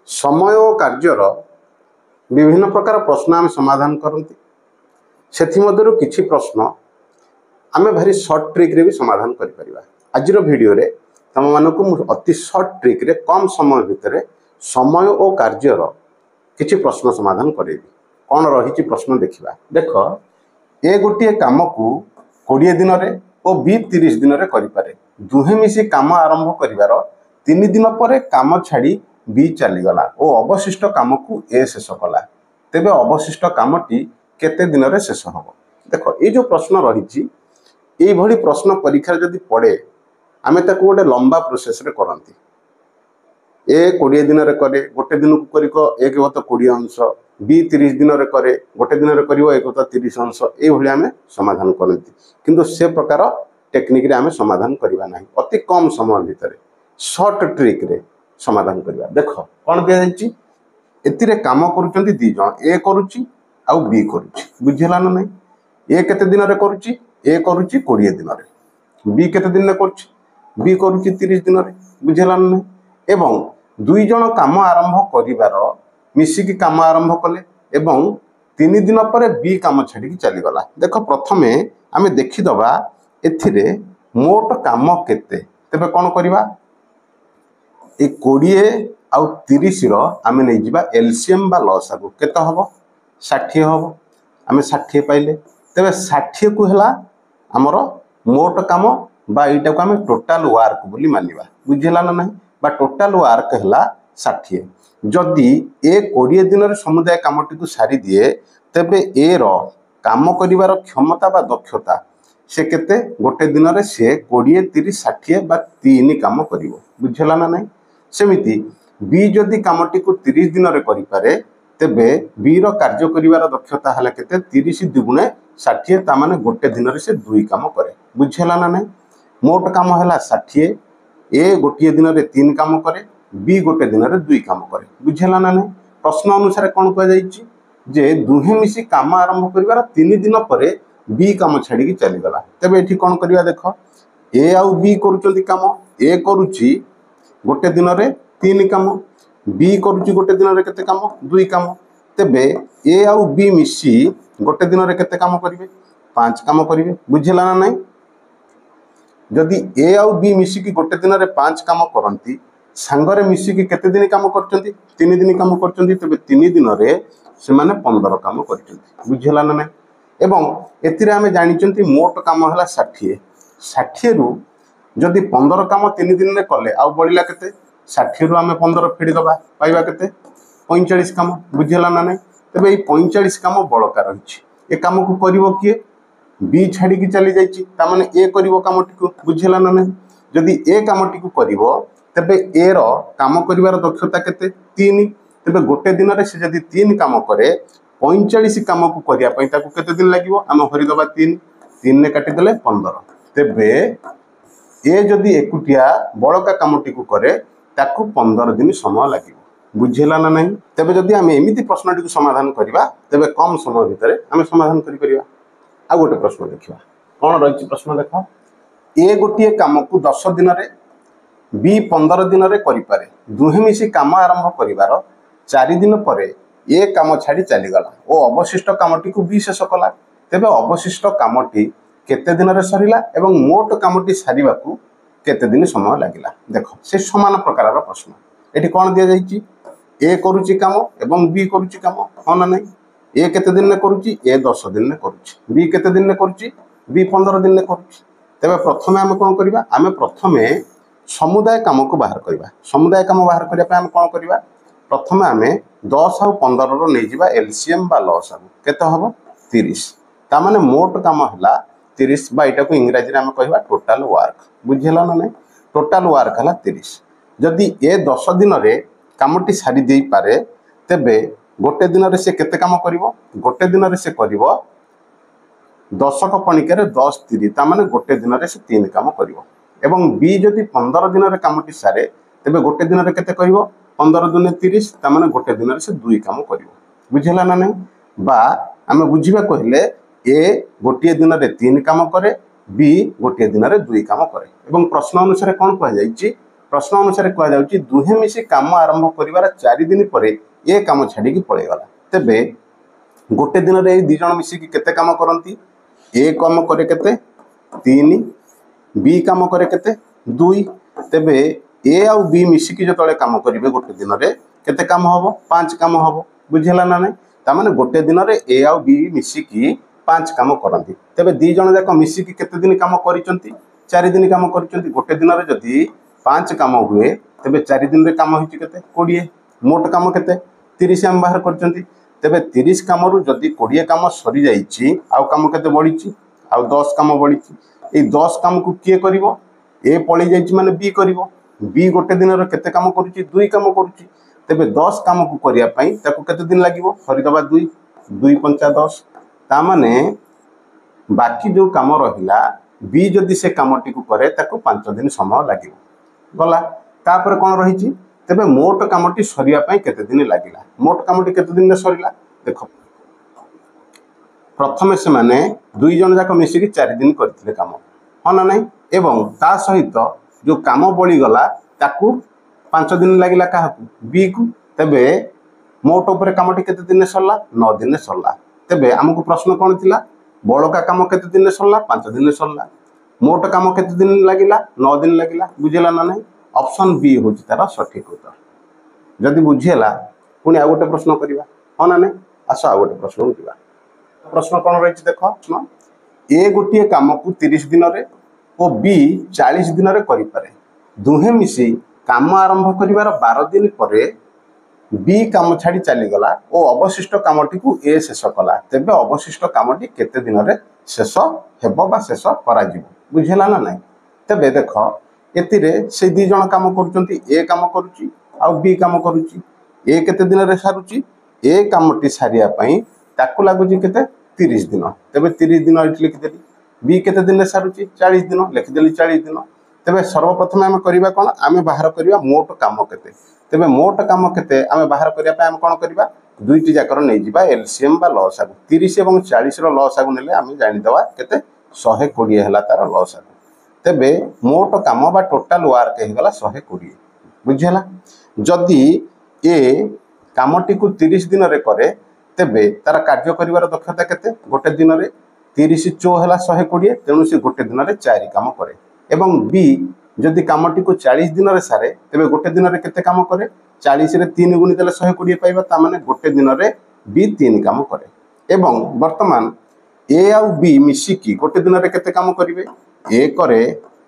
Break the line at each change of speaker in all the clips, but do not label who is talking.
समय और कार्यर विभिन्न प्रकार प्रश्न आम समाधान करती से किसी प्रश्न आम भारी सर्ट ट्रिक रे भी समाधान करिपरिबा। आज वीडियो रे तुम मानक अति सर्ट ट्रिक रे कम समय भितर समय और कार्यर किसी प्रश्न समाधान करेबी। कौन रही प्रश्न देखा देख ए गोटे कम को 20 दिन में और बी 30 दिन में करें। दुहे मिसी काम आरंभ कर 3 दिन पर काम छाड़ी बी चलीगला और अवशिष्ट काम को ए शेष कला। तेबे अवशिष्ट कामटी केते दिन में शेष हम। देख ये जो प्रश्न रही ये प्रश्न परीक्षा जदि पड़े आमे ताको गोटे लंबा प्रोसेस रे करंती। ए 20 दिन में करे गोटे दिन को कर एक गत 20 अंश बी 30 दिन में करे गोटे दिन में कर एक गत 30 अंश ये आम समाधान करती। किंतु से प्रकार टेक्निक रे आम समाधान करवा ना अति कम समय भितर सर्ट ट्रिक रे समाधान करवा। देख कौन दिखाई एतिरे काम करुँच दी जन ए करुच्ची आउ बी करुच्ची बुझेगा ना नहीं। ए केते दिन में करुच्ची ए करुच्ची 20 दिन में बी केते दिन में करुच्ची बी करुच्ची 30 दिन में बुझेगा ना नहीं। एवं दुई जन काम आरंभ करिवार मिसिकी काम आरंभ कले एवं 3 दिन पर बी काम छाड़ी चलीगला। देख प्रथमे आम देखीदबा एथिरे मोट काम केते। तेबे कौन करवा 20 आउ 30 आम नहीं जावा एलसीएम बा लसागु केते हम 60 हम आम 60 पाइले। तेबे 60 को है आमर मोट काम बा एटा को आम टोटाल वर्क बोली मानिबा बुझेला ना नहीं। बा टोटाल वर्क है 60। जदि ए 20 दिन में समुदाय कामटी को सारी दिए तेबे ए रो काम करिवार क्षमता बा दक्षता से केते गोटे दिन में से 20 30 60 बा 3 काम करिवो बुझेला ना नहीं। सेमिति बी जदि कामटी को 30 दिन में करि पारे तेबे बी रो कार्य करिवार दक्षता हला केते 30 दुगुणे 60 ता माने गोटे दिन में से 2 काम करे बुझेला ना नहीं। मोट काम है 60 ए गोटे दिन में 3 काम करे बी गोटे दिन में 2 काम करे बुझेला ना नहीं। प्रश्न अनुसार कौन कह जे दुहे मिसी काम आरंभ कर 3 दिन पर बी काम छाड़ी चलीगला। तेबे ये कौन करवा देख ए आउ बी करुँच काम ए करुच्ची गोटे दिन में 3 काम बी करुच्ची गोटे दिन में केते काम 2 काम। तेबे ए आउ बी मिसी गोटे दिन में केते काम करेंगे 5 काम करेंगे बुझेला ना नहीं। जदि ए आउ बी मिसिकी गोटे दिन में 5 काम करती सांगरे मिसिकी केते दिन काम करचंती 3 दिन काम करचंती तेबे 3 दिन में से माने 15 काम करचंती बुझेला ना नहीं। एवं एथिरे आमे जानिचंती मोट काम है 60 60 रु जदि 15 काम 3 दिन में कले आउ बढ़िला केते 60 रु आमे 15 फेडी दबा पाइबा केते 45 काम बुझेला ना नहीं। तेबे ये 45 काम बड़का रही ए काम को करिवो किए बी छाड़ी की चली जाइए तामाने ए करिवो कामटी को बुझेला ना नहीं। जदि ए कामटी को करिवो तेबे ए रो काम करिवार दक्षता केते 3 तेबे गोटे दिन में से जदि 3 काम करे 45 काम को करिया पई ताको केते दिन लागिवो आम हरि दबा 3 ने काटी देले 15। तेबे ए जदि एकुटिया बड़का कामटी को करे ताको 15 दिन समय लागिवो बुझेला ना नहीं। तेबे जदि आम एमिति प्रश्नटी को समाधान करिवा तेबे कम समय भितर आम समाधान करि परिबा। आ गोटे प्रश्न देखा कौन रही प्रश्न देख ए गोटे कम को 10 दिन में बी 15 दिन में करें दुहे मिसी काम आरंभ कर 4 दिन पर ए काम छाड़ी चलीगला और अवशिष्ट कामटी को बी शेष कला। तेबे अवशिष्ट कामटी केते दिन में सरिला एवं मोट कामटी सारिबा को केते दिन समय लागिला। देख से समान प्रकार प्रश्न ये कौन दि जाइए ए करुच्ची काम एवं बी करुच्ची काम हाँ ना नहीं। ए केते दिन में करुच्ची ए 10 दिन में करुच्ची बी केते दिन में करुच्ची बी 15 दिन में करुच्ची। तेबे प्रथमे आम कौन करवा आम प्रथमे समुदाय काम को बाहर करवा। समुदाय काम बाहर करने आम कौन करवा प्रथमे आम 10 आउ 15 रो नहीं जावा एलसीएम बा लसागु केते हम 30 ता माने मोट काम है 30 बा एटा को इंग्रजी में आम कहवा टोटाल वर्क बुझेला ना नहीं। टोटाल वर्क है 30 जदि ए 10 दिन में कामटी सारी दे पारे तेबे गोटे दिन में से केते काम करिवो गोटे दिन में से करिवो 10 पणिकार 10 30 ता माने गोटे दिन में से 3 काम करिवो। एवं बी जदि 15 दिन में कामटी सारे तेबे गोटे दिन में केते करिवो 15 दुने 30 ता माने गोटे दिन में से 2 काम करिवो बुझेला ना नहीं। बा आमे बुझिबा कहले ए गोटे दिन में 3 काम करे बी गोटे दिन में 2 काम करे। एवं प्रश्न अनुसार कौन कह जाइए प्रश्न अनुसार कहुच्छी दुहे मिसी काम आरंभ कर 4 दिन पर ए कम छाड़ी पलैगला तेबे गोटे दिन में दी जन मिसिकी केते काम करती ए कम करे केते 3 बी कम करे केते 2 तेबे ए आउ बी मिसिकी जो तले काम करेंगे गोटे दिन में केते काम हम 5 काम हम बुझेगा ना नहीं तामाने गोटे दिन में ए आउ बी मिसिकी 5 काम करती तेबे दी जन जाक मिसिकी केते दिन काम करिसंती 4 दिन काम करिसंती गोटे दिन में जदि 5 काम हुए तेबे 4 दिन रे काम होइछि केते 20 मोट काम केते 30 हम बाहर करचंती तेबे 30 काम रु जदि 20 काम सरी जाइछि आउ काम केते बढिछि आउ 10 काम बढिछि ए 10 काम को किए करिवो ए पळि जाइछि माने बी करिवो बी गोटे दिन रे केते काम करूछि 2 काम करूछि तेबे 10 काम को करिया पई ताको केते दिन लागिवो हरि दबा 2 2 पंचा 10 ता माने बाकी जो काम रहिला बी जदि से कामटी को करे ताको 5 दिन समय लागिवो गला तापर कोन रहिछि तेबे मोट कामटी सरिया पई केते दिन लागिला मोट कामटी केते दिन सरिला देखो प्रथमे से माने 2 जन जाक मिसिकी 4 दिन करथिले काम हो ना नहीं एवं ता सहित जो काम बळी गला ताकू 5 दिन लागिला काहाकू बी को तेबे मोट ऊपर कामटी केते दिन सरला 9 दिन सरला तेबे हमकु प्रश्न कोन थिला बळका काम केते दिन सरला 5 दिन सरला मोट काम केते दिन लागिला 9 दिन लागिला बुझेला ना नहीं ऑप्शन बी होची तार सठिक उत्तर जदि बुझेला पुनी आ गोटे प्रश्न करिवा हो ना नहीं आसो आ गोटे प्रश्न उठिबा प्रश्न कोन रहिछि देखो ए गोटिए काम को 30 दिन रे ओ बी 40 दिन रे करि पारे दुहे मिसी काम आरंभ करिवार 12 दिन परे बी काम छाड़ी चली गला ओ अवशिष्ट कामटी को ए शेष कला तेबे अवशिष्ट कामटी केते दिन रे शेष हेबो बा शेष करा जिवो बुझेला ना नहीं तेबे देखो एतिरे से दी जण काम करूचंती ए काम करूची आ बी काम करूची ए केते दिन रे सारुची ए कामटी सारिया पई ताकू लागुची केते 30 दिन तेबे 30 दिन इट लिखि देली बी केते दिन रे सारुची 40 दिन लिखि देली 40 दिन तेबे सर्वप्रथम हम करिबा कोन आमे बाहर करिबा मोट काम केते तेबे मोट काम केते आमे बाहर करिया पई हम कोन करिबा दुईटी जाकर नै जिबा एलसीएम बा लसागु 30 एवं 40 रो लसागु नेले आमे जानि दवा केते 120 हला तार लसागु तेबे मोट काम बा टोटल वर्क हे गला 120 बुझियला जदी ए कामटी को 30 दिन रे करे तेबे तार कार्य करिवार दक्षता केते गोटे दिन रे 30 चो हला 120 तेनु से गोटे दिन रे 4 काम करे एवं बी जदि कामटी को 40 दिन रे सारे तेबे गोटे दिन रे केते काम करे 40 रे 3 गुणी देले 120 पाइबा ता माने गोटे दिन रे बी 3 काम करे एवं वर्तमान ए आउ बी मिसिकी गोटे दिन रे केते काम करिवे ए करे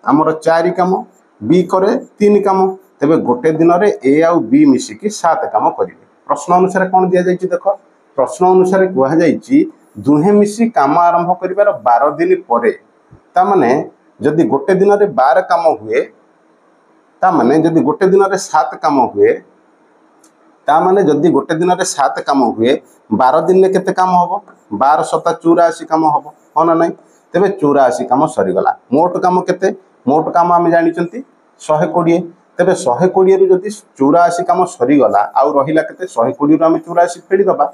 हमर 4 काम बी करे 3 काम तेबे गोटे दिन रे ए आउ बी मिसिकी 7 काम करिवे प्रश्न अनुसार कोन दिया जायछि देखो प्रश्न अनुसार कुहा जायछि दुहे मिसी काम आरंभ करिवार 12 दिन परे ता माने जदि गोटे दिन रे 12 काम हुए ता माने जदि गोटे दिन रे 7 काम हुए ता माने जदि गोटे दिन रे 7 काम हुए 12 दिन ले केते काम होबो 12 7 84 काम होबो हो ना नहीं तेबे 84 काम सरी गला मोट काम केते मोट काम हम जानि चंती 120 तेबे 120 रु जदि 84 काम सरी गला आ रहिला केते 120 रु हम 84 फेडी दबा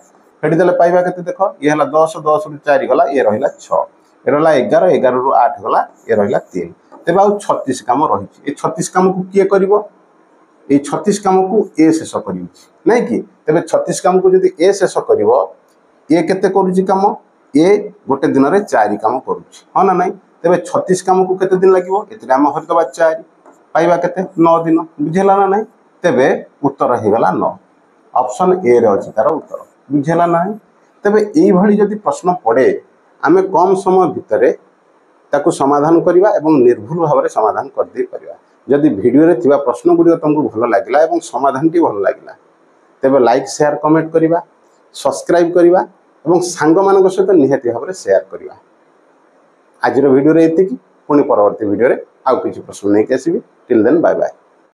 फेडी देले पाइबा केते देखो ये हला 10 10 रु 4 गला ये रहिला 6 ए रहिला 11 11 रु 8 गला ये रहिला 3 तेबे आ 36 काम रहिछि ए 36 काम को किए करिवो ए 36 काम को ए शेष करिवछि नै कि तेबे 36 काम को जदि ए शेष करिवो ए केते करूछि काम ए गोटे दिन रे 4 काम करूछि हो ना नै तेबे 36 काम को केते दिन लागिवो एते हम हरि दबा 4 पाइबा केते 9 दिन बुझेला ना नै तेबे उत्तर हे गला 9 ऑप्शन ए रे अछि तार उत्तर बुझेला ना तेबे एई भली जदि प्रश्न पड़े आमे कम समय भितरे ताकू समाधान करिवा एवं निर्भुल भाव रे समाधान कर दे परिवा जदि वीडियो रे थिबा प्रश्न गुडी तुमको भलो लागिला एवं समाधान टी भलो लागिला तेबे लाइक शेयर कमेंट करिवा सब्सक्राइब करिवा एवं सांग मानक सहित निहाती भाव रे शेयर करिवा आज रो वीडियो रे एतिकी पुनी परवर्ती वीडियो रे आउ किछि प्रश्न नै केसिबी टिल देन बाय बाय।